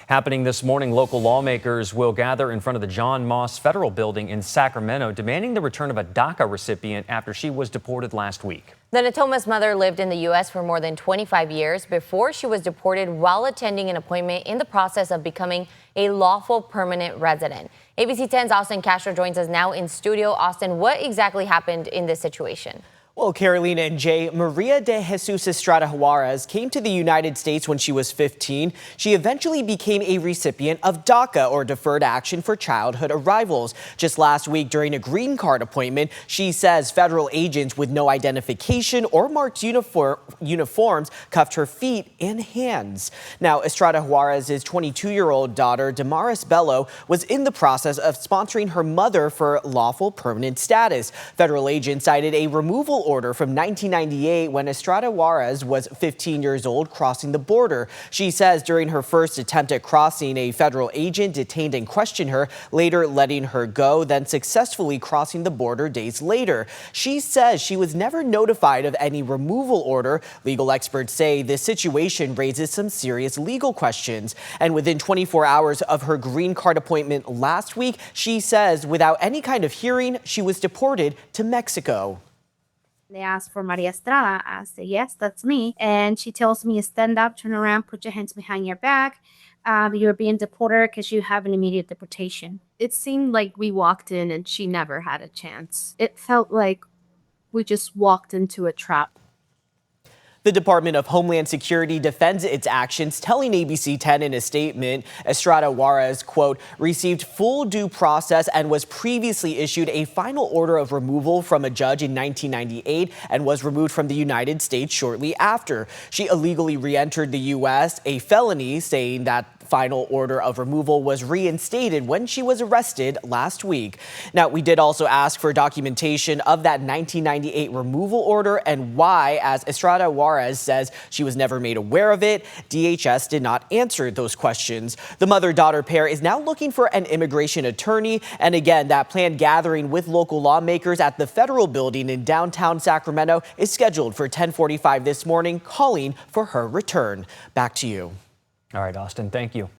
Happening this morning, local lawmakers will gather in front of the John Moss Federal Building in Sacramento, demanding the return of a DACA recipient after she was deported last week. The Natomas mother lived in the U.S. for more than 25 years before she was deported while attending an appointment in the process of becoming a lawful permanent resident. ABC 10's Austin Castro joins us now in studio. Austin, what exactly happened in this situation? Well, Carolina and Jay, Maria de Jesus Estrada Juarez came to the United States when she was 15. She eventually became a recipient of DACA, or Deferred Action for Childhood Arrivals. Just last week, during a green card appointment, she says federal agents with no identification or marked uniforms cuffed her feet and hands. Now, Estrada Juarez's 22-year-old daughter, Damaris Bello, was in the process of sponsoring her mother for lawful permanent status. Federal agents cited a removal order from 1998 when Estrada Juarez was 15 years old crossing the border. She says during her first attempt at crossing, a federal agent detained and questioned her, later letting her go, then successfully crossing the border days later. She says she was never notified of any removal order. Legal experts say this situation raises some serious legal questions. And within 24 hours of her green card appointment last week, she says without any kind of hearing, she was deported to Mexico. They asked for Maria Estrada. I said, yes, that's me. And she tells me, stand up, turn around, put your hands behind your back. You're being deported because you have an immediate deportation. It seemed like we walked in and she never had a chance. It felt like we just walked into a trap. The Department of Homeland Security defends its actions, telling ABC 10 in a statement, Estrada Juarez, quote, received full due process and was previously issued a final order of removal from a judge in 1998 and was removed from the United States shortly after. She illegally re-entered the U.S., a felony, saying that final order of removal was reinstated when she was arrested last week. Now, we did also ask for documentation of that 1998 removal order and why, as Estrada Juarez says she was never made aware of it. DHS did not answer those questions. The mother-daughter pair is now looking for an immigration attorney. And again, that planned gathering with local lawmakers at the federal building in downtown Sacramento is scheduled for 10:45 this morning, calling for her return. Back to you. All right, Austin, thank you.